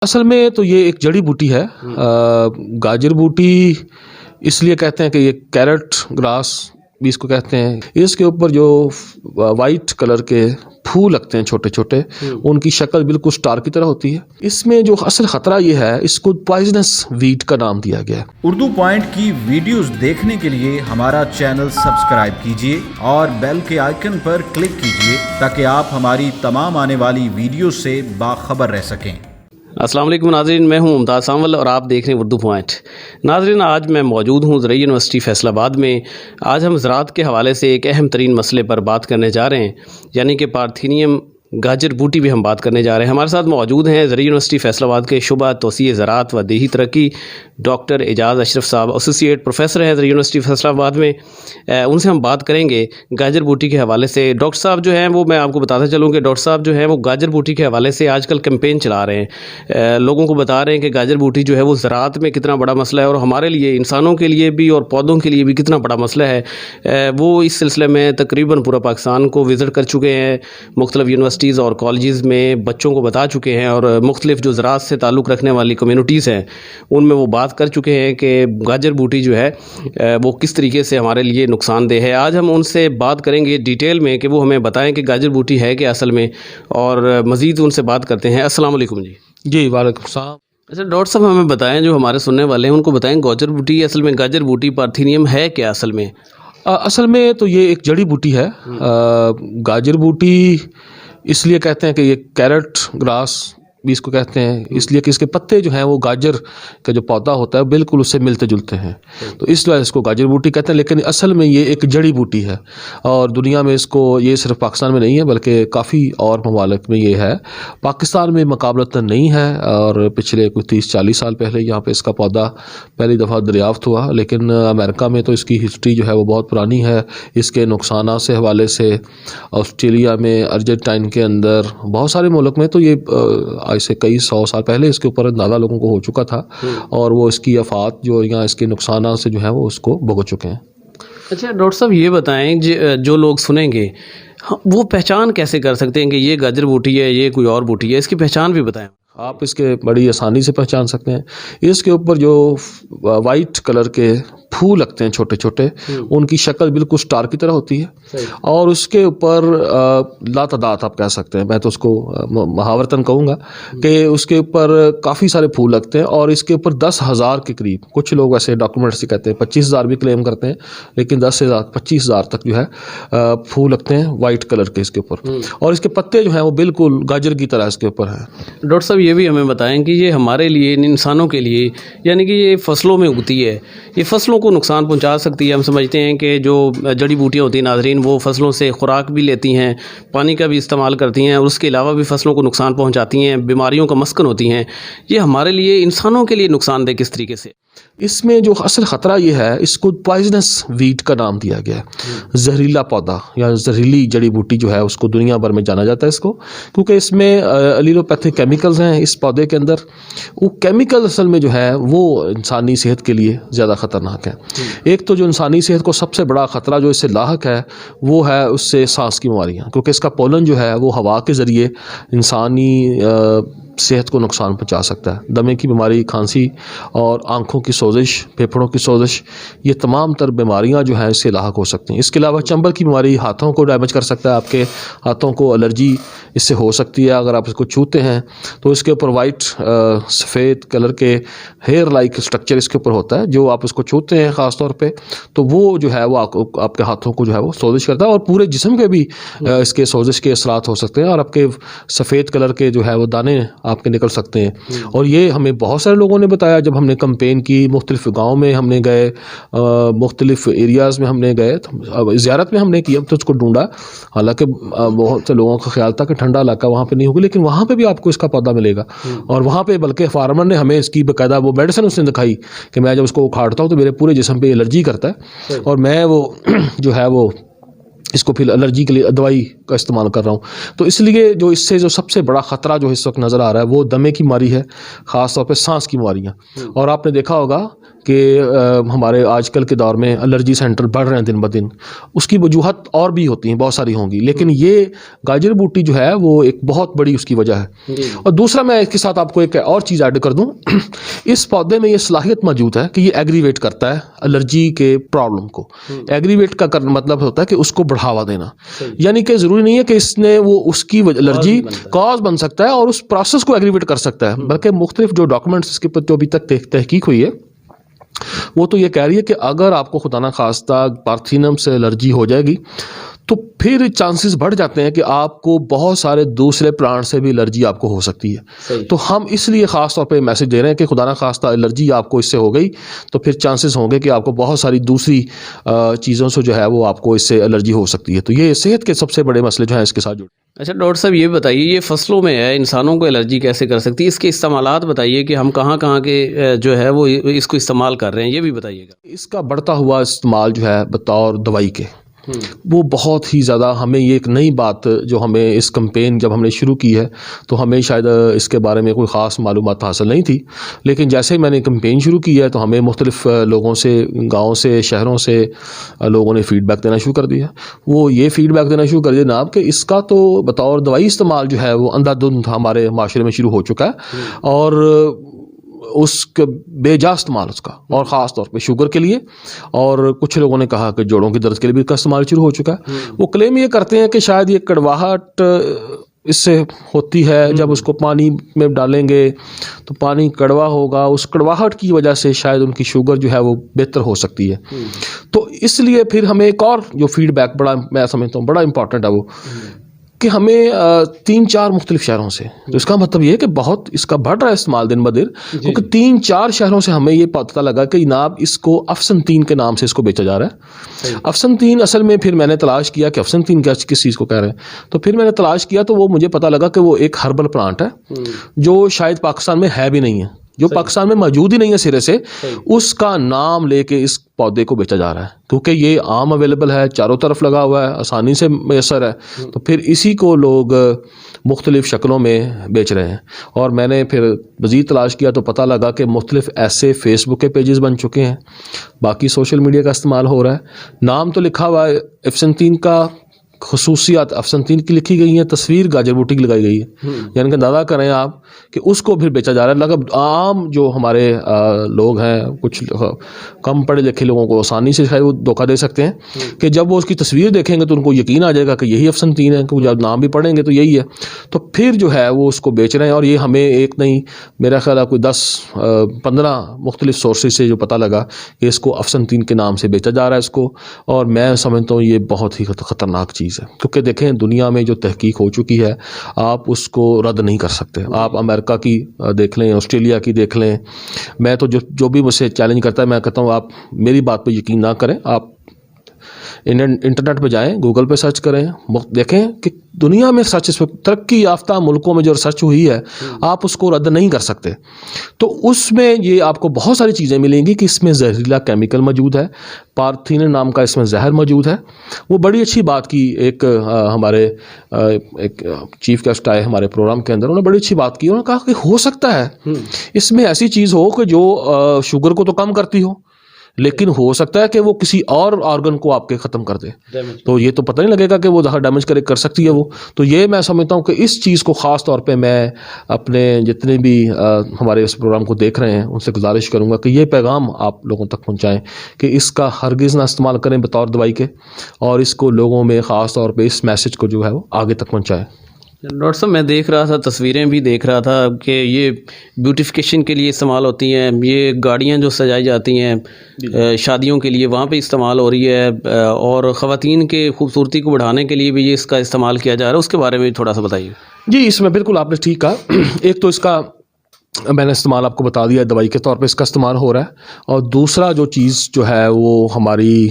اصل میں تو یہ ایک جڑی بوٹی ہے. گاجر بوٹی اس لیے کہتے ہیں کہ یہ کیرٹ گراس بھی اس کو کہتے ہیں. اس کے اوپر جو وائٹ کلر کے پھول لگتے ہیں چھوٹے چھوٹے، ان کی شکل بالکل سٹار کی طرح ہوتی ہے. اس میں جو اصل خطرہ یہ ہے، اس کو پوائزنس ویٹ کا نام دیا گیا ہے. اردو پوائنٹ کی ویڈیوز دیکھنے کے لیے ہمارا چینل سبسکرائب کیجیے اور بیل کے آئیکن پر کلک کیجیے تاکہ آپ ہماری تمام آنے والی ویڈیوز سے باخبر رہ سکیں. السلام علیکم ناظرین، میں ہوں ممتاز سامول اور آپ دیکھ رہے ہیں اردو پوائنٹ. ناظرین، آج میں موجود ہوں زرعی یونیورسٹی فیصل آباد میں. آج ہم زراعت کے حوالے سے ایک اہم ترین مسئلے پر بات کرنے جا رہے ہیں، یعنی کہ پارتھینیم گاجر بوٹی بھی ہم بات کرنے جا رہے ہیں. ہمارے ساتھ موجود ہیں زرعی یونیورسٹی فیصل آباد کے شعبہ توسیع زراعت و دیہی ترقی ڈاکٹر اعجاز اشرف صاحب، ایسوسیٹ پروفیسر ہیں زرعی یونیورسٹی فیصل آباد میں. ان سے ہم بات کریں گے گاجر بوٹی کے حوالے سے. ڈاکٹر صاحب جو ہیں وہ، میں آپ کو بتاتا چلوں کہ ڈاکٹر صاحب جو ہیں وہ گاجر بوٹی کے حوالے سے آج کل کیمپین چلا رہے ہیں، لوگوں کو بتا رہے ہیں کہ گاجر بوٹی جو ہے وہ زراعت میں کتنا بڑا مسئلہ ہے اور ہمارے لیے، انسانوں کے لیے بھی اور پودوں کے لیے بھی کتنا بڑا مسئلہ ہے. وہ اس سلسلے میں تقریباً پورا پاکستان کو وزٹ کر چکے ہیں، مختلف یونیورسٹیز اور کالجز میں بچوں کو بتا چکے ہیں، اور مختلف جو زراعت سے تعلق رکھنے والی کمیونٹیز ہیں ان میں وہ بات کر چکے ہیں کہ گاجر بوٹی جو ہے وہ کس طریقے سے ہمارے لیے نقصان دہ ہے. آج ہم ان سے بات کریں گے ڈیٹیل میں کہ وہ ہمیں بتائیں کہ گاجر بوٹی ہے کیا اصل میں، اور مزید ان سے بات کرتے ہیں. السلام علیکم. جی وعلیکم السلام. اچھا ڈاکٹر صاحب، ہمیں بتائیں، جو ہمارے سننے والے ہیں ان کو بتائیں گاجر بوٹی اصل میں، گاجر بوٹی پارتھینیم ہے کیا اصل میں؟ اصل میں تو یہ ایک جڑی بوٹی ہے. گاجر بوٹی اس لیے کہتے ہیں کہ یہ کیرٹ گراس بھی اس کو کہتے ہیں، اس لیے کہ اس کے پتے جو ہیں وہ گاجر کا جو پودا ہوتا ہے بالکل اس سے ملتے جلتے ہیں، تو اس وجہ اس کو گاجر بوٹی کہتے ہیں. لیکن اصل میں یہ ایک جڑی بوٹی ہے، اور دنیا میں اس کو، یہ صرف پاکستان میں نہیں ہے بلکہ کافی اور ممالک میں یہ ہے. پاکستان میں مقابلتاً نہیں ہے، اور پچھلے کوئی 30-40 سال پہلے یہاں پہ اس کا پودا پہلی دفعہ دریافت ہوا. لیکن امریکہ میں تو اس کی ہسٹری جو ہے وہ بہت پرانی ہے. اس کے نقصانات سے حوالے سے آسٹریلیا میں، ارجنٹائن کے اندر، بہت سارے ملک میں تو یہ آج سے کئی 100 سال پہلے اس کے اوپر اندازہ لوگوں کو ہو چکا تھا، اور وہ اس کی آفات جو یا اس کے نقصانات سے جو ہے وہ اس کو بھگت چکے ہیں. اچھا ڈاکٹر صاحب، یہ بتائیں جو لوگ سنیں گے وہ پہچان کیسے کر سکتے ہیں کہ یہ گاجر بوٹی ہے، یہ کوئی اور بوٹی ہے؟ اس کی پہچان بھی بتائیں. آپ اس کے بڑی آسانی سے پہچان سکتے ہیں. اس کے اوپر جو وائٹ کلر کے پھول لگتے ہیں چھوٹے چھوٹے، ان کی شکل بالکل سٹار کی طرح ہوتی ہے، اور اس کے اوپر لاتعداد آپ کہہ سکتے ہیں، میں تو اس کو محاورتاً کہوں گا کہ اس کے اوپر کافی سارے پھول لگتے ہیں، اور اس کے اوپر 10,000 کے قریب، کچھ لوگ ایسے ڈاکومنٹ سے کہتے ہیں 25,000 بھی کلیم کرتے ہیں، لیکن 10,000 25,000 تک جو ہے پھول لگتے ہیں وائٹ کلر کے اس کے اوپر، اور اس کے پتے جو ہیں وہ بالکل گاجر کی طرح اس کے اوپر ہیں. ڈاکٹر صاحب، یہ بھی ہمیں بتائیں کہ یہ ہمارے لیے، انسانوں کے لیے، یعنی کہ یہ فصلوں میں اگتی ہے، یہ فصلوں کو نقصان پہنچا سکتی ہے؟ ہم سمجھتے ہیں کہ جو جڑی بوٹیاں ہوتی ہیں ناظرین، وہ فصلوں سے خوراک بھی لیتی ہیں، پانی کا بھی استعمال کرتی ہیں، اور اس کے علاوہ بھی فصلوں کو نقصان پہنچاتی ہیں، بیماریوں کا مسکن ہوتی ہیں. یہ ہمارے لیے، انسانوں کے لیے نقصان دہ کس طریقے سے؟ اس میں جو اصل خطرہ یہ ہے، اس کو پوائزنس ویٹ کا نام دیا گیا ہے. زہریلا پودا یا زہریلی جڑی بوٹی جو ہے اس کو دنیا بھر میں جانا جاتا ہے اس کو، کیونکہ اس میں ایلیلوپیتھک کیمیکلز ہیں اس پودے کے اندر. وہ کیمیکل اصل میں جو ہے وہ انسانی صحت کے لیے زیادہ خطرناک ہے. ایک تو جو انسانی صحت کو سب سے بڑا خطرہ جو اس سے لاحق ہے وہ ہے اس سے سانس کی بیماریاں، کیونکہ اس کا پولن جو ہے وہ ہوا کے ذریعے انسانی صحت کو نقصان پہنچا سکتا ہے. دمے کی بیماری، کھانسی، اور آنکھوں کی سوزش، پھیپھڑوں کی سوزش، یہ تمام تر بیماریاں جو ہیں اس سے لاحق ہو سکتی ہیں. اس کے علاوہ چمبل کی بیماری، ہاتھوں کو ڈیمیج کر سکتا ہے، آپ کے ہاتھوں کو الرجی اس سے ہو سکتی ہے اگر آپ اس کو چھوتے ہیں. تو اس کے اوپر وائٹ سفید کلر کے ہیئر لائک اسٹرکچر اس کے اوپر ہوتا ہے، جو آپ اس کو چھوتے ہیں خاص طور پہ تو وہ جو ہے وہ آپ کے ہاتھوں کو جو ہے وہ سوزش کرتا ہے، اور پورے جسم کے بھی اس کے سوزش کے اثرات ہو سکتے ہیں، اور آپ کے سفید کلر کے جو ہے وہ دانے آپ کے نکل سکتے ہیں. اور یہ ہمیں بہت سارے لوگوں نے بتایا جب ہم نے کمپین کی، مختلف گاؤں میں ہم نے گئے، مختلف ایریاز میں ہم نے گئے، زیارت میں ہم نے کیا تو اس کو ڈھونڈا. حالانکہ بہت سے لوگوں کا خیال تھا کہ ٹھنڈا علاقہ وہاں پہ نہیں ہوگی، لیکن وہاں پہ بھی آپ کو اس کا پودا ملے گا. اور وہاں پہ بلکہ فارمر نے ہمیں اس کی باقاعدہ وہ میڈیسن اس نے دکھائی کہ میں جب اس کو اکھاڑتا ہوں تو میرے پورے جسم پہ الرجی کرتا ہے، اور میں وہ جو ہے وہ اس کو پھر الرجی کے لیے دوائی کا استعمال کر رہا ہوں. تو اس لیے جو اس سے جو سب سے بڑا خطرہ جو اس وقت نظر آ رہا ہے وہ دمے کی بیماری ہے، خاص طور پہ سانس کی بیماریاں. اور آپ نے دیکھا ہوگا کہ ہمارے آج کل کے دور میں الرجی سینٹر بڑھ رہے ہیں دن بدن، اس کی وجوہات اور بھی ہوتی ہیں، بہت ساری ہوں گی، لیکن یہ گاجر بوٹی جو ہے وہ ایک بہت بڑی اس کی وجہ ہے۔ اور دوسرا میں اس کے ساتھ آپ کو ایک اور چیز ایڈ کر دوں، اس پودے میں یہ صلاحیت موجود ہے کہ یہ ایگریویٹ کرتا ہے الرجی کے پرابلم کو۔ ایگریویٹ کا مطلب ہوتا ہے کہ اس کو بڑھاوا دینا، یعنی کہ ضروری نہیں ہے کہ اس نے وہ اس کی الرجی کاز بن سکتا ہے اور اس پروسیس کو ایگریویٹ کر سکتا ہے، بلکہ مختلف جو ڈاکومنٹس اس کے جو ابھی تک تحقیق ہوئی ہے وہ تو یہ کہہ رہی ہے کہ اگر آپ کو خدا نخواستہ پارتھینم سے الرجی ہو جائے گی تو پھر چانسز بڑھ جاتے ہیں کہ آپ کو بہت سارے دوسرے پلانٹ سے بھی الرجی آپ کو ہو سکتی ہے۔ تو ہم اس لیے خاص طور پہ میسج دے رہے ہیں کہ خدا نخواستہ الرجی آپ کو اس سے ہو گئی تو پھر چانسز ہوں گے کہ آپ کو بہت ساری دوسری چیزوں سے جو ہے وہ آپ کو اس سے الرجی ہو سکتی ہے۔ تو یہ صحت کے سب سے بڑے مسئلے جو ہیں اس کے ساتھ جڑے۔ اچھا ڈاکٹر صاحب یہ بتائیے، یہ فصلوں میں ہے، انسانوں کو الرجی کیسے کر سکتی ہے؟ اس کے استعمالات بتائیے کہ ہم کہاں کہاں کے جو ہے وہ اس کو استعمال کر رہے ہیں، یہ بھی بتائیے گا۔ اس کا بڑھتا ہوا استعمال جو ہے بطور دوائی کے وہ بہت ہی زیادہ، ہمیں یہ ایک نئی بات جو ہمیں اس کمپین جب ہم نے شروع کی ہے تو ہمیں شاید اس کے بارے میں کوئی خاص معلومات حاصل نہیں تھی، لیکن جیسے ہی میں نے کمپین شروع کی ہے تو ہمیں مختلف لوگوں سے، گاؤں سے، شہروں سے لوگوں نے فیڈ بیک دینا شروع کر دیا۔ وہ یہ فیڈ بیک دینا شروع کر دیا جناب کہ اس کا تو بطور دوائی استعمال جو ہے وہ اندھا دھند ہمارے معاشرے میں شروع ہو چکا ہے، اور اس کے بے جا استعمال اس کا، اور خاص طور پہ شوگر کے لیے، اور کچھ لوگوں نے کہا کہ جوڑوں کی درد کے لیے بھی اس کا استعمال شروع ہو چکا ہے۔ وہ کلیم یہ کرتے ہیں کہ شاید یہ کڑواہٹ اس سے ہوتی ہے، جب اس کو پانی میں ڈالیں گے تو پانی کڑوا ہوگا، اس کڑواہٹ کی وجہ سے شاید ان کی شوگر جو ہے وہ بہتر ہو سکتی ہے۔ تو اس لیے پھر ہمیں ایک اور جو فیڈ بیک بڑا، میں سمجھتا ہوں بڑا امپورٹنٹ ہے، وہ کہ ہمیں 3-4 مختلف شہروں سے، تو اس کا مطلب یہ ہے کہ بہت اس کا بڑھ رہا ہے استعمال دن بدن، کیونکہ 3-4 شہروں سے ہمیں یہ پتہ لگا کہ جناب اس کو افسنتین کے نام سے اس کو بیچا جا رہا ہے۔ افسنتین اصل میں پھر میں نے تلاش کیا کہ افسنتین کس چیز کو کہہ رہے ہیں، تو پھر میں نے تلاش کیا تو وہ مجھے پتہ لگا کہ وہ ایک ہربل پلانٹ ہے جو شاید پاکستان میں ہے بھی نہیں ہے، جو پاکستان میں موجود ہی نہیں ہے سرے سے، اس کا نام لے کے اس پودے کو بیچا جا رہا ہے، کیونکہ یہ عام اویلیبل ہے، چاروں طرف لگا ہوا ہے، آسانی سے میسر ہے، تو پھر اسی کو لوگ مختلف شکلوں میں بیچ رہے ہیں۔ اور میں نے پھر مزید تلاش کیا تو پتہ لگا کہ مختلف ایسے فیس بک کے پیجز بن چکے ہیں، باقی سوشل میڈیا کا استعمال ہو رہا ہے، نام تو لکھا ہوا ہے افسنتین کا، خصوصیات افسنتین کی لکھی گئی ہیں، تصویر گاجر بوٹی کی لگائی گئی ہے، یعنی کہ اندازہ کریں آپ کہ اس کو پھر بیچا جا رہا ہے۔ لگب عام جو ہمارے لوگ ہیں، کچھ کم پڑھے لکھے لوگوں کو آسانی سے شاید وہ دھوکہ دے سکتے ہیں کہ جب وہ اس کی تصویر دیکھیں گے تو ان کو یقین آ جائے گا کہ یہی افسنتین ہے، کہ جب نام بھی پڑھیں گے تو یہی ہے، تو پھر جو ہے وہ اس کو بیچ رہے ہیں۔ اور یہ ہمیں ایک نہیں، میرا خیال ہے کوئی 10-15 مختلف سورسز سے جو پتہ لگا کہ اس کو افسنتین کے نام سے بیچا جا رہا ہے اس کو، اور میں سمجھتا ہوں یہ بہت ہی خطرناک چیز ہے، کیونکہ دیکھیں دنیا میں جو تحقیق ہو چکی ہے آپ اس کو رد نہیں کر سکتے۔ آپ امریکہ کی دیکھ لیں، آسٹریلیا کی دیکھ لیں، میں تو جو بھی مجھ سے چیلنج کرتا ہے میں کہتا ہوں آپ میری بات پہ یقین نہ کریں، آپ انٹرنیٹ پہ جائیں، گوگل پہ سرچ کریں، دیکھیں کہ دنیا میں سرچ، اس میں ترقی یافتہ ملکوں میں جو ریسرچ ہوئی ہے آپ اس کو رد نہیں کر سکتے۔ تو اس میں یہ آپ کو بہت ساری چیزیں ملیں گی کہ اس میں زہریلا کیمیکل موجود ہے، پارتھین نام کا اس میں زہر موجود ہے۔ وہ بڑی اچھی بات کی، ایک ہمارے ایک چیف گیسٹ آئے ہمارے پروگرام کے اندر، انہوں نے بڑی اچھی بات کی، انہوں نے کہا کہ ہو سکتا ہے اس میں ایسی چیز ہو کہ جو شوگر کو تو کم کرتی ہو، لیکن ہو سکتا ہے کہ وہ کسی اور آرگن کو آپ کے ختم کر دے، تو یہ تو پتہ نہیں لگے گا کہ وہ زہر ڈیمیج کر سکتی ہے وہ۔ تو یہ میں سمجھتا ہوں کہ اس چیز کو خاص طور پہ میں اپنے جتنے بھی ہمارے اس پروگرام کو دیکھ رہے ہیں ان سے گزارش کروں گا کہ یہ پیغام آپ لوگوں تک پہنچائیں کہ اس کا ہرگز نہ استعمال کریں بطور دوائی کے، اور اس کو لوگوں میں خاص طور پہ اس میسج کو جو ہے وہ آگے تک پہنچائیں۔ ڈاکٹر صاحب میں دیکھ رہا تھا، تصویریں بھی دیکھ رہا تھا کہ یہ بیوٹیفیکیشن کے لیے استعمال ہوتی ہیں، یہ گاڑیاں جو سجائی جاتی ہیں شادیوں کے لیے وہاں پہ استعمال ہو رہی ہے، اور خواتین کے خوبصورتی کو بڑھانے کے لیے بھی یہ اس کا استعمال کیا جا رہا ہے، اس کے بارے میں تھوڑا سا بتائیے۔ جی اس میں بالکل آپ نے ٹھیک کہا، ایک تو اس کا میں نے استعمال آپ کو بتا دیا، دوائی کے طور پہ اس کا استعمال ہو رہا ہے، اور دوسرا جو چیز جو ہے وہ ہماری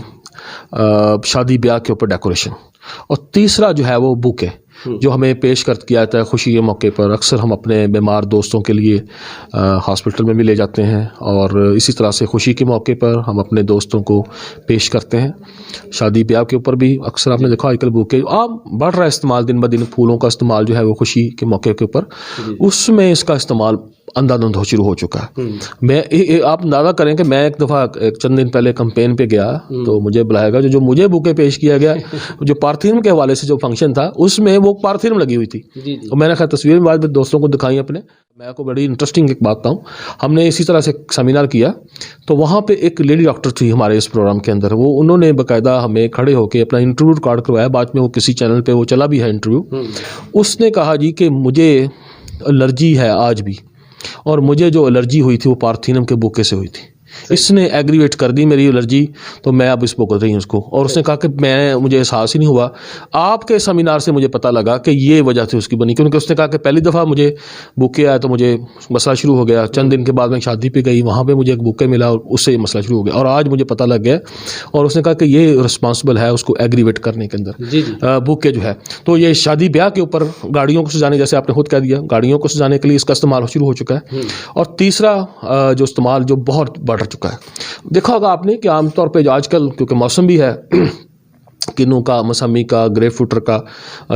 شادی بیاہ کے اوپر ڈیکوریشن، اور تیسرا جو ہے وہ بوکے، جو ہمیں پیش کیا جاتا ہے خوشی کے موقع پر. اکثر ہم اپنے بیمار دوستوں کے لیے ہاسپٹل میں بھی لے جاتے ہیں, اور اسی طرح سے خوشی کے موقع پر ہم اپنے دوستوں کو پیش کرتے ہیں. شادی بیاہ کے اوپر بھی اکثر آپ نے دیکھا آج کل بوکے عام بڑھ رہا ہے استعمال, دن بدن پھولوں کا استعمال جو ہے وہ خوشی کے موقع کے اوپر, اس میں اس کا استعمال اندھادھند شروع ہو چکا ہے. میں آپ اندازہ کریں کہ میں ایک دفعہ چند دن پہلے کمپین پہ گیا تو مجھے بلایا گیا, جو مجھے بوکے پیش کیا گیا جو پارتھینم کے حوالے سے جو فنکشن تھا اس میں وہ پارتھینم لگی ہوئی تھی. اور میں نے خیر تصویر بعد میں دوستوں کو دکھائی اپنے. میں آپ کو بڑی انٹرسٹنگ ایک بات بتاؤں, ہم نے اسی طرح سے سیمینار کیا تو وہاں پہ ایک لیڈی ڈاکٹر تھی ہمارے اس پروگرام کے اندر, وہ انہوں نے باقاعدہ ہمیں کھڑے ہو کے اپنا انٹرویو ریکارڈ کروایا, بعد میں وہ کسی چینل پہ وہ چلا بھی ہے انٹرویو. اس نے کہا جی کہ مجھے الرجی ہے آج بھی, اور مجھے جو الرجی ہوئی تھی وہ پارتھینم کے بوکے سے ہوئی تھی. اس نے ایگریویٹ کر دی میری الرجی, تو میں اب اس کو کر رہی ہوں اس کو. اور اس نے کہا کہ مجھے احساس ہی نہیں ہوا, آپ کے سیمینار سے مجھے پتہ لگا کہ یہ وجہ سے اس کی بنی, کیونکہ اس نے کہا کہ پہلی دفعہ مجھے بوکے آیا تو مجھے مسئلہ شروع ہو گیا. چند دن کے بعد میں شادی پہ گئی, وہاں پہ مجھے ایک بوکے ملا اور اس سے یہ مسئلہ شروع ہو گیا, اور آج مجھے پتہ لگ گیا. اور اس نے کہا کہ یہ رسپانسبل ہے اس کو ایگریویٹ کرنے کے اندر بوکے جو ہے. تو یہ شادی بیاہ کے اوپر گاڑیوں کو سجانے, جیسے آپ نے خود کہہ دیا, گاڑیوں کو سجانے کے لیے اس کا استعمال شروع ہو چکا ہے. اور تیسرا جو استعمال جو بہت بڑھ چکا ہے, دیکھا ہوگا آپ نے کہ عام طور پہ جو آج کل کیونکہ موسم بھی ہے کنوں کا, موسمی کا, گریپ فروٹ کا,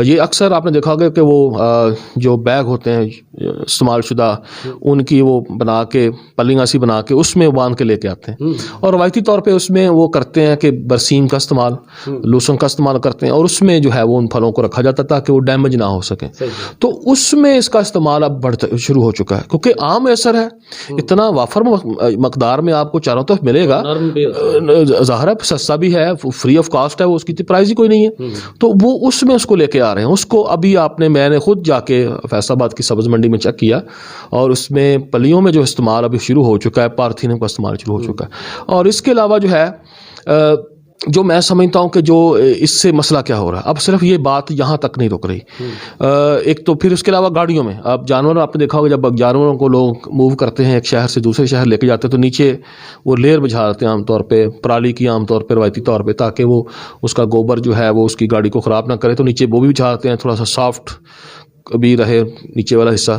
یہ اکثر آپ نے دیکھا ہوگا کہ وہ جو بیگ ہوتے ہیں استعمال شدہ ان کی وہ بنا کے پلیاں سی بنا کے اس میں باندھ کے لے کے آتے ہیں, اور روایتی طور پہ اس میں وہ کرتے ہیں کہ برسیم کا استعمال, لوسن کا استعمال کرتے ہیں, اور اس میں جو ہے وہ ان پھلوں کو رکھا جاتا تاکہ وہ ڈیمیج نہ ہو سکیں. تو اس میں اس کا استعمال اب شروع ہو چکا ہے, کیونکہ عام اثر ہے, اتنا وافر مقدار میں آپ کو چاروں طرف ملے گا, ظاہر ہے سستا بھی ہے, فری آف کاسٹ ہے, وہ اس کی پرائز ہی کوئی نہیں ہے. تو وہ اس میں اس کو لے کے آ رہے ہیں. اس کو ابھی میں نے خود جا کے فیصل آباد کی سبز منڈی میں چیک کیا, اور اس میں پلیوں میں جو استعمال ابھی شروع ہو چکا ہے, پارتھینم کا استعمال شروع ہو چکا ہے. اور اس کے علاوہ جو ہے جو میں سمجھتا ہوں کہ جو اس سے مسئلہ کیا ہو رہا ہے, اب صرف یہ بات یہاں تک نہیں رک رہی. ایک تو پھر اس کے علاوہ گاڑیوں میں اب جانور, آپ نے دیکھا ہوگا جب جانوروں کو لوگ موو کرتے ہیں ایک شہر سے دوسرے شہر لے کے جاتے ہیں تو نیچے وہ لیئر بچھا دیتے ہیں عام طور پہ, پرالی کی عام طور پہ روایتی طور پہ, تاکہ وہ اس کا گوبر جو ہے وہ اس کی گاڑی کو خراب نہ کرے. تو نیچے وہ بھی بچھا دیتے ہیں, تھوڑا سا سافٹ بھی رہے نیچے والا حصہ,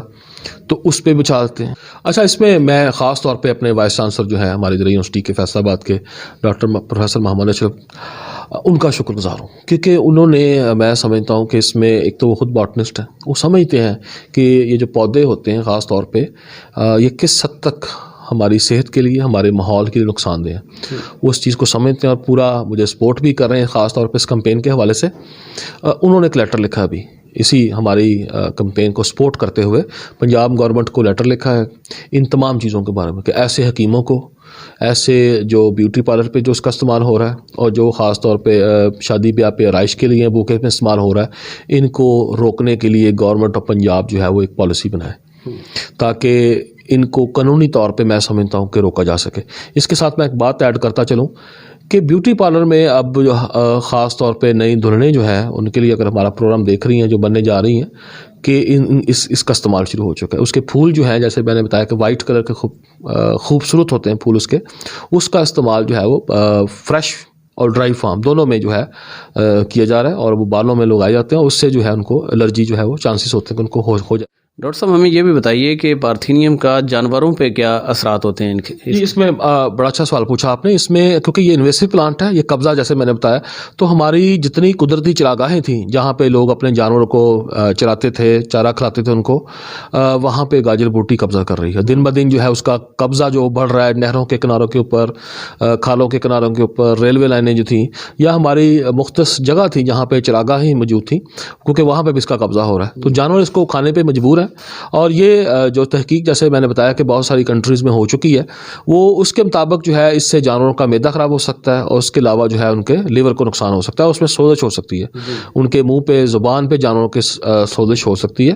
تو اس پہ بچھا دیتے ہیں. اچھا, اس میں خاص طور پہ اپنے وائس چانسلر جو ہے ہماری دہلی یونیورسٹی کے فیصل آباد کے ڈاکٹر پروفیسر محمد اشرف, ان کا شکر گزار ہوں, کیونکہ انہوں نے, میں سمجھتا ہوں کہ اس میں ایک تو وہ خود باٹنسٹ ہیں, وہ سمجھتے ہیں کہ یہ جو پودے ہوتے ہیں خاص طور پہ یہ کس حد تک ہماری صحت کے لیے, ہمارے ماحول کے لیے نقصان دہ ہیں. وہ اس چیز کو سمجھتے ہیں اور پورا مجھے سپورٹ بھی کر رہے ہیں, خاص طور پہ اس کمپین کے حوالے سے. انہوں نے ایک لیٹر لکھا ابھی اسی ہماری کمپین کو سپورٹ کرتے ہوئے, پنجاب گورنمنٹ کو لیٹر لکھا ہے ان تمام چیزوں کے بارے میں, کہ ایسے حکیموں کو, ایسے جو بیوٹی پارلر پہ جو اس کا استعمال ہو رہا ہے, اور جو خاص طور پہ شادی بیاہ پہ آرائش کے لیے بوکے میں استعمال ہو رہا ہے, ان کو روکنے کے لیے گورنمنٹ آف پنجاب جو ہے وہ ایک پالیسی بنائے تاکہ ان کو قانونی طور پہ میں سمجھتا ہوں کہ روکا جا سکے. اس کے ساتھ میں ایک بات ایڈ کرتا چلوں کہ بیوٹی پارلر میں اب جو خاص طور پہ نئی دلہنیں جو ہیں ان کے لیے اگر ہمارا پروگرام دیکھ رہی ہیں, جو بننے جا رہی ہیں, کہ اس کا استعمال شروع ہو چکا ہے. اس کے پھول جو ہیں, جیسے میں نے بتایا کہ وائٹ کلر کے خوبصورت ہوتے ہیں پھول اس کا استعمال جو ہے وہ فریش اور ڈرائی فارم دونوں میں جو ہے کیا جا رہا ہے, اور وہ بالوں میں لگائے جاتے ہیں, اس سے جو ہے ان کو الرجی جو ہے وہ چانسز ہوتے ہیں کہ ان کو ہو جائے. ڈاکٹر صاحب ہمیں یہ بھی بتائیے کہ پارتھینیم کا جانوروں پہ کیا اثرات ہوتے ہیں ان کے؟ اس میں بڑا اچھا سوال پوچھا آپ نے. اس میں کیونکہ یہ انویسو پلانٹ ہے, یہ قبضہ جیسے میں نے بتایا, تو ہماری جتنی قدرتی چراگاہیں تھیں جہاں پہ لوگ اپنے جانوروں کو چراتے تھے, چارہ کھلاتے تھے ان کو, وہاں پہ گاجر بوٹی قبضہ کر رہی ہے. دن بدن جو ہے اس کا قبضہ جو بڑھ رہا ہے, نہروں کے کناروں کے اوپر, کھالوں کے کناروں کے اوپر, ریلوے لائنیں جو تھیں, یا ہماری مختص جگہ تھی جہاں پہ چراگاہیں موجود تھیں, کیونکہ وہاں پہ بھی اس کا قبضہ ہو رہا ہے. تو جانور اس کو کھانے پہ مجبور ہیں, اور یہ جو تحقیق جیسے میں نے بتایا کہ بہت ساری کنٹریز میں ہو چکی ہے, وہ اس کے مطابق جو ہے اس سے جانوروں کا معدہ خراب ہو سکتا ہے, اور اس کے علاوہ جو ہے ان کے لیور کو نقصان ہو سکتا ہے, اس میں سوزش ہو سکتی ہے, ان کے منہ پہ زبان پہ جانوروں کے سوزش ہو سکتی ہے.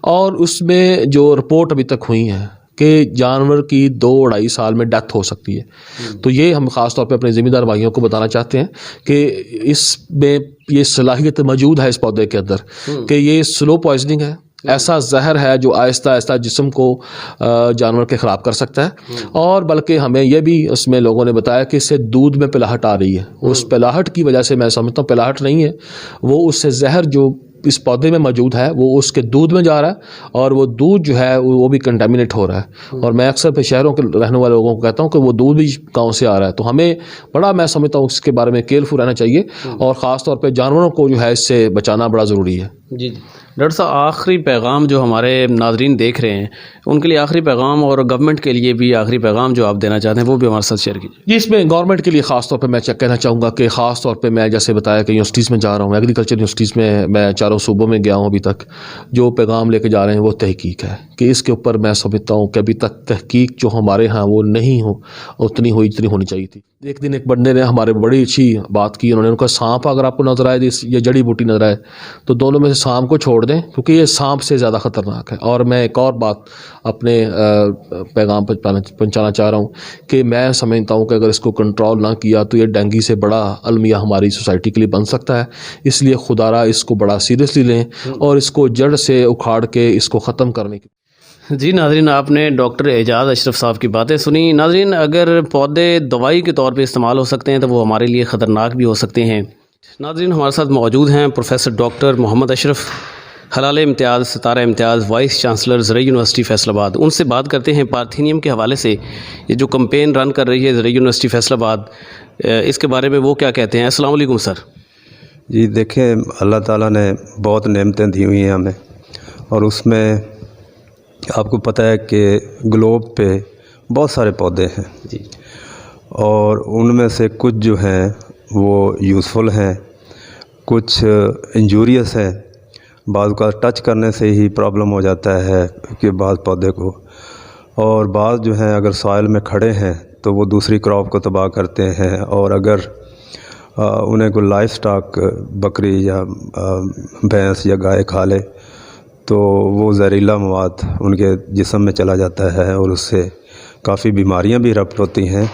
اور اس میں جو رپورٹ ابھی تک ہوئی ہیں کہ جانور کی 2-2.5 سال میں ڈیتھ ہو سکتی ہے. تو یہ ہم خاص طور پہ اپنے ذمہ دار بھائیوں کو بتانا چاہتے ہیں کہ اس میں یہ صلاحیت موجود ہے اس پودے کے اندر کہ یہ سلو پوائزننگ ہے, ایسا زہر ہے جو آہستہ آہستہ جسم کو جانور کے خراب کر سکتا ہے. اور بلکہ ہمیں یہ بھی اس میں لوگوں نے بتایا کہ اس سے دودھ میں پلاہٹ آ رہی ہے, اس پلاہٹ کی وجہ سے میں سمجھتا ہوں پلاہٹ نہیں ہے, وہ اس سے زہر جو اس پودے میں موجود ہے وہ اس کے دودھ میں جا رہا ہے اور وہ دودھ جو ہے وہ بھی کنٹامینیٹ ہو رہا ہے. اور میں اکثر پہ شہروں کے رہنے والے لوگوں کو کہتا ہوں کہ وہ دودھ بھی گاؤں سے آ رہا ہے. تو ہمیں بڑا میں سمجھتا ہوں اس کے بارے میں کیئرفل رہنا چاہیے اور خاص طور پہ جانوروں کو جو ہے اس سے بچانا بڑا ضروری ہے. جی ڈاکٹر صاحب، آخری پیغام جو ہمارے ناظرین دیکھ رہے ہیں ان کے لیے آخری پیغام، اور گورنمنٹ کے لیے بھی آخری پیغام جو آپ دینا چاہتے ہیں وہ بھی ہمارے ساتھ شیئر کیجیے. جی، اس میں گورنمنٹ کے لیے خاص طور پہ میں کہنا چاہوں گا کہ خاص طور پہ میں جیسے بتایا کہ یونیورسٹیز میں جا رہا ہوں، ایگریکلچر یونیورسٹیز میں 4 صوبوں میں گیا ہوں ابھی تک. جو پیغام لے کے جا رہے ہیں وہ تحقیق ہے کہ اس کے اوپر میں سمجھتا ہوں کہ ابھی تک تحقیق جو ہمارے ہاں وہ نہیں اتنی ہونی چاہیے تھی. ایک دن ایک بندے نے ہمارے بڑی اچھی بات کی، انہوں نے کہا سانپ اگر آپ کو نظر آئے یہ جڑی بوٹی نظر آئے تو دونوں میں سے سانپ کو چھوڑ دیں کیونکہ یہ سانپ سے زیادہ خطرناک ہے. اور میں ایک اور بات اپنے پیغام پہ پہنچانا چاہ رہا ہوں کہ میں سمجھتا ہوں کہ اگر اس کو کنٹرول نہ کیا تو یہ ڈینگی سے بڑا المیہ ہماری سوسائٹی کے لیے بن سکتا ہے. اس لیے خدا را اس کو بڑا سیریسلی لیں اور اس کو جڑ سے اکھاڑ کے اس کو ختم کرنے کی. جی ناظرین، آپ نے ڈاکٹر اعجاز اشرف صاحب کی باتیں سنی. ناظرین، اگر پودے دوائی کے طور پہ استعمال ہو سکتے ہیں تو وہ ہمارے لیے خطرناک بھی ہو سکتے ہیں. ناظرین، ہمارے ساتھ موجود ہیں پروفیسر ڈاکٹر محمد اشرف، حلال امتیاز، ستارہ امتیاز، وائس چانسلر زرعی یونیورسٹی فیصل آباد. ان سے بات کرتے ہیں پارتھینیم کے حوالے سے. یہ جو کمپین رن کر رہی ہے زرعی یونیورسٹی فیصل آباد، اس کے بارے میں وہ کیا کہتے ہیں. السلام علیکم سر. جی دیکھیں، اللہ تعالیٰ نے بہت نعمتیں دی ہوئی ہیں ہمیں، اور اس میں آپ کو پتہ ہے کہ گلوب پہ بہت سارے پودے ہیں جی، اور ان میں سے کچھ جو ہیں وہ یوزفل ہیں، کچھ انجوریس ہیں. بعض کا ٹچ کرنے سے ہی پرابلم ہو جاتا ہے کہ بعض پودے کو، اور بعض جو ہیں اگر سوائل میں کھڑے ہیں تو وہ دوسری کراپ کو تباہ کرتے ہیں. اور اگر انہیں کوئی لائف سٹاک بکری یا بھینس یا گائے کھا لے تو وہ زہریلا مواد ان کے جسم میں چلا جاتا ہے اور اس سے کافی بیماریاں بھی رپٹ ہوتی ہیں،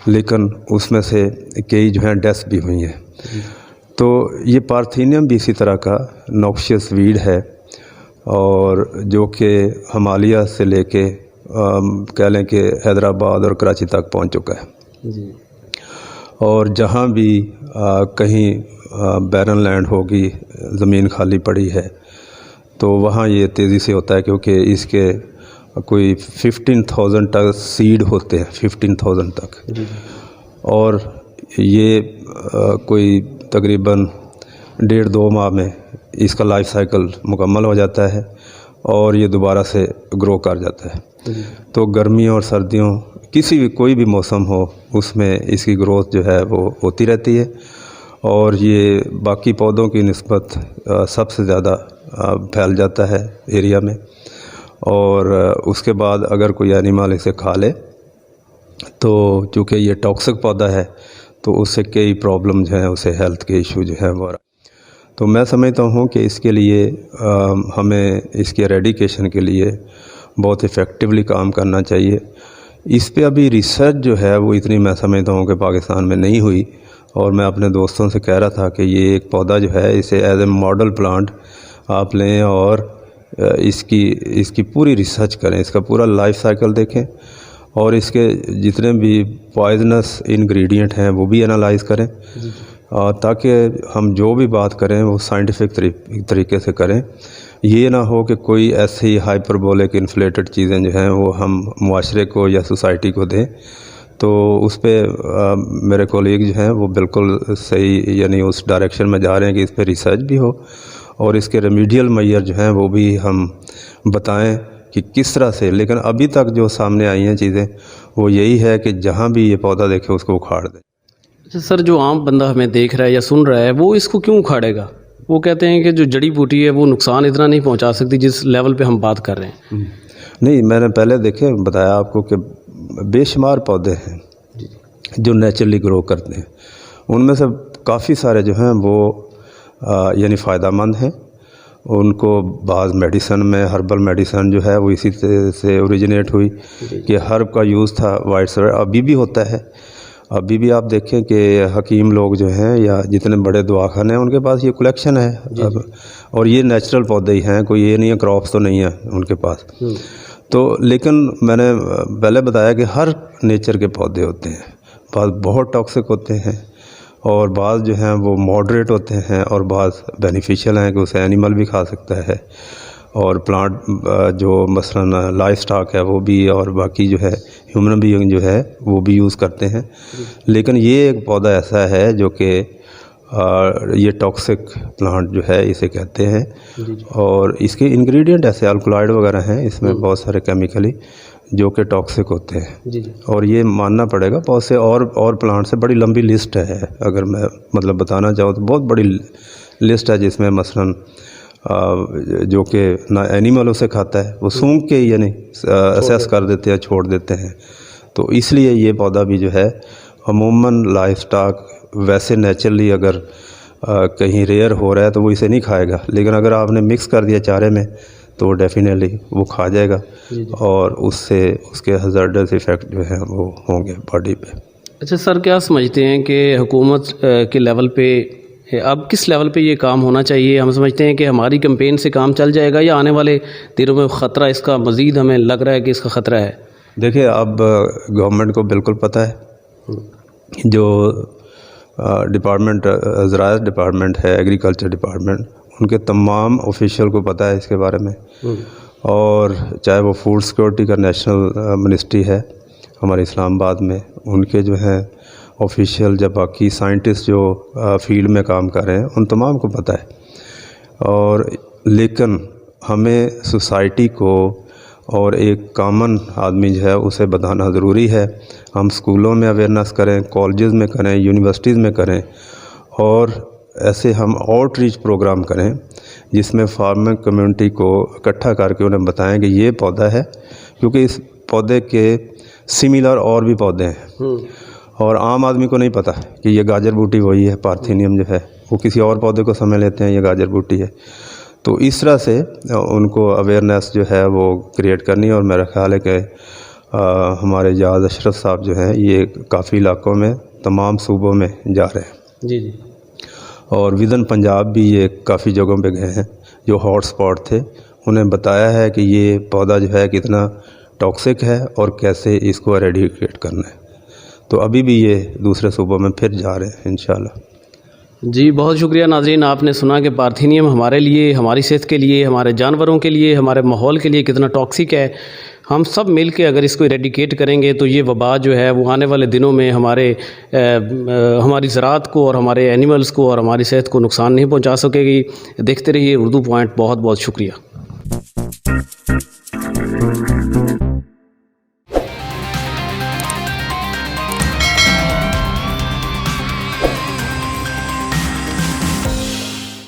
لیکن اس میں سے کئی جو ہیں ڈیتھ بھی ہوئی ہیں. تو یہ پارتھینیم بھی اسی طرح کا نوکشیس ویڈ ہے، اور جو کہ ہمالیہ سے لے کے کہہ لیں کہ حیدرآباد اور کراچی تک پہنچ چکا ہے. جی، اور جہاں بھی کہیں بیرن لینڈ ہوگی، زمین خالی پڑی ہے، تو وہاں یہ تیزی سے ہوتا ہے کیونکہ اس کے کوئی 15,000 تک سیڈ ہوتے ہیں، 15,000 تک. اور یہ کوئی تقریباً 1.5-2 ماہ میں اس کا لائف سائیکل مکمل ہو جاتا ہے اور یہ دوبارہ سے گرو کر جاتا ہے. تو گرمیوں اور سردیوں کوئی بھی موسم ہو اس میں اس کی گروتھ جو ہے وہ ہوتی رہتی ہے، اور یہ باقی پودوں کی نسبت سب سے زیادہ پھیل جاتا ہے ایریا میں. اور اس کے بعد اگر کوئی اینیمل اسے کھا لے تو چونکہ یہ ٹاکسک پودا ہے تو اس سے کئی پرابلم جو ہیں، اسے ہیلتھ کے ایشو جو ہیں وہ. تو میں سمجھتا ہوں کہ اس کے لیے ہمیں اس کے ایریڈیکیشن کے لیے بہت افیکٹولی کام کرنا چاہیے. اس پہ ابھی ریسرچ جو ہے وہ اتنی میں سمجھتا ہوں کہ پاکستان میں نہیں ہوئی، اور میں اپنے دوستوں سے کہہ رہا تھا کہ یہ ایک پودا جو ہے اسے ایز اے ماڈل پلانٹ آپ لیں اور اس کی پوری ریسرچ کریں، اس کا پورا لائف سائیکل دیکھیں، اور اس کے جتنے بھی پوائزنس انگریڈینٹ ہیں وہ بھی انالائز کریں، تاکہ ہم جو بھی بات کریں وہ سائنٹیفک طریقے سے کریں. یہ نہ ہو کہ کوئی ایسی ہائپربولک انفلیٹڈ چیزیں جو ہیں وہ ہم معاشرے کو یا سوسائٹی کو دیں. تو اس پہ میرے کولیگ جو ہیں وہ بالکل صحیح، یعنی اس ڈائریکشن میں جا رہے ہیں کہ اس پہ ریسرچ بھی ہو اور اس کے ریمیڈیل میئر جو ہیں وہ بھی ہم بتائیں کہ کس طرح سے. لیکن ابھی تک جو سامنے آئی ہیں چیزیں وہ یہی ہے کہ جہاں بھی یہ پودا دیکھے اس کو اکھاڑ دیں. سر، جو عام بندہ ہمیں دیکھ رہا ہے یا سن رہا ہے وہ اس کو کیوں اکھاڑے گا؟ وہ کہتے ہیں کہ جو جڑی بوٹی ہے وہ نقصان اتنا نہیں پہنچا سکتی جس لیول پہ ہم بات کر رہے ہیں. نہیں، میں نے پہلے بتایا آپ کو کہ بے شمار پودے ہیں جو نیچرلی گرو کرتے ہیں. ان میں سے کافی سارے جو ہیں وہ یعنی فائدہ مند ہیں. ان کو بعض میڈیسن میں ہربل میڈیسن جو ہے وہ اسی سے اوریجنیٹ ہوئی کہ ہرب کا یوز تھا وائٹ سر، ابھی بھی ہوتا ہے. ابھی بھی آپ دیکھیں کہ حکیم لوگ جو ہیں یا جتنے بڑے دواخانے ہیں ان کے پاس یہ کلیکشن ہے. اور یہ نیچرل پودے ہی ہیں، کوئی یہ نہیں ہے کراپس تو نہیں ہے ان کے پاس. تو لیکن میں نے پہلے بتایا کہ ہر نیچر کے پودے ہوتے ہیں، بہت ٹاکسک ہوتے ہیں اور بعض جو ہیں وہ ماڈریٹ ہوتے ہیں اور بعض بینیفیشیل ہیں کہ اسے اینیمل بھی کھا سکتا ہے، اور پلانٹ جو مثلا لائف سٹاک ہے وہ بھی، اور باقی جو ہے ہیومن بینگ جو ہے وہ بھی یوز کرتے ہیں۔ لیکن یہ ایک پودا ایسا ہے جو کہ یہ ٹاکسک پلانٹ جو ہے اسے کہتے ہیں، اور اس کے انگریڈینٹ ایسے الکلائڈ وغیرہ ہیں اس میں بہت سارے کیمیکلی جو کہ ٹاکسک ہوتے ہیں، اور یہ ماننا پڑے گا بہت سے اور پلانٹ سے بڑی لمبی لسٹ ہے، اگر میں مطلب بتانا چاہوں تو بہت بڑی لسٹ ہے، جس میں مثلا جو کہ نہ اینیمل اسے کھاتا ہے، وہ سونگھ کے یعنی اسیس کر دیتے ہیں، چھوڑ دیتے ہیں۔ تو اس لیے یہ پودا بھی جو ہے عموماً لائف سٹاک ویسے نیچرلی اگر کہیں ریئر ہو رہا ہے تو وہ اسے نہیں کھائے گا، لیکن اگر آپ نے مکس کر دیا چارے میں تو ڈیفینیٹلی وہ کھا جائے گا، اور اس سے اس کے ہزارڈس ایفیکٹ جو ہیں وہ ہوں گے باڈی پہ۔ اچھا سر، کیا سمجھتے ہیں کہ حکومت کے لیول پہ اب کس لیول پہ یہ کام ہونا چاہیے؟ ہم سمجھتے ہیں کہ ہماری کمپین سے کام چل جائے گا، یا آنے والے دنوں میں خطرہ اس کا مزید ہمیں لگ رہا ہے کہ اس کا خطرہ ہے؟ دیکھیے، اب گورنمنٹ کو بالکل پتہ ہے، جو ڈپارٹمنٹ زراعت ڈپارٹمنٹ ہے، ایگریکلچر ڈپارٹمنٹ، ان کے تمام آفیشیل کو پتہ ہے اس کے بارے میں، اور چاہے وہ فوڈ سیکورٹی کا نیشنل منسٹری ہے ہمارے اسلام آباد میں، ان کے جو ہیں آفیشیل، جب باقی سائنٹسٹ جو فیلڈ میں کام کر رہے ہیں ان تمام کو پتہ ہے، اور لیکن ہمیں سوسائٹی کو اور ایک کامن آدمی جو ہے اسے بتانا ضروری ہے۔ ہم اسکولوں میں اویئرنیس کریں، کالجز میں کریں، یونیورسٹیز میں کریں، اور ایسے ہم آؤٹ ریچ پروگرام کریں جس میں فارمنگ کمیونٹی کو اکٹھا کر کے انہیں بتائیں کہ یہ پودا ہے، کیونکہ اس پودے کے سملر اور بھی پودے ہیں، اور عام آدمی کو نہیں پتہ کہ یہ گاجر بوٹی وہی ہے، پارتھینیم جو ہے وہ کسی اور پودے کو سمجھ لیتے ہیں یہ گاجر بوٹی ہے۔ تو اس طرح سے ان کو اویئرنیس جو ہے وہ کریٹ کرنی، اور میرا خیال ہے کہ ہمارے جاز اشرف صاحب جو ہیں یہ کافی علاقوں میں تمام صوبوں میں جا رہے ہیں، جی، اور ودن پنجاب بھی یہ کافی جگہوں پہ گئے ہیں جو ہاٹ سپاٹ تھے، انہیں بتایا ہے کہ یہ پودا جو ہے کتنا ٹاکسک ہے اور کیسے اس کو ایریڈیکیٹ کرنا ہے۔ تو ابھی بھی یہ دوسرے صوبوں میں پھر جا رہے ہیں انشاءاللہ۔ جی بہت شکریہ ناظرین، آپ نے سنا کہ پارتھینیم ہمارے لیے، ہماری صحت کے لیے، ہمارے جانوروں کے لیے، ہمارے ماحول کے لیے کتنا ٹاکسک ہے۔ ہم سب مل کے اگر اس کو ایریڈیکیٹ کریں گے تو یہ وبا جو ہے وہ آنے والے دنوں میں ہماری زراعت کو اور ہمارے اینیملز کو اور ہماری صحت کو نقصان نہیں پہنچا سکے گی۔ دیکھتے رہیے اردو پوائنٹ۔ بہت بہت شکریہ۔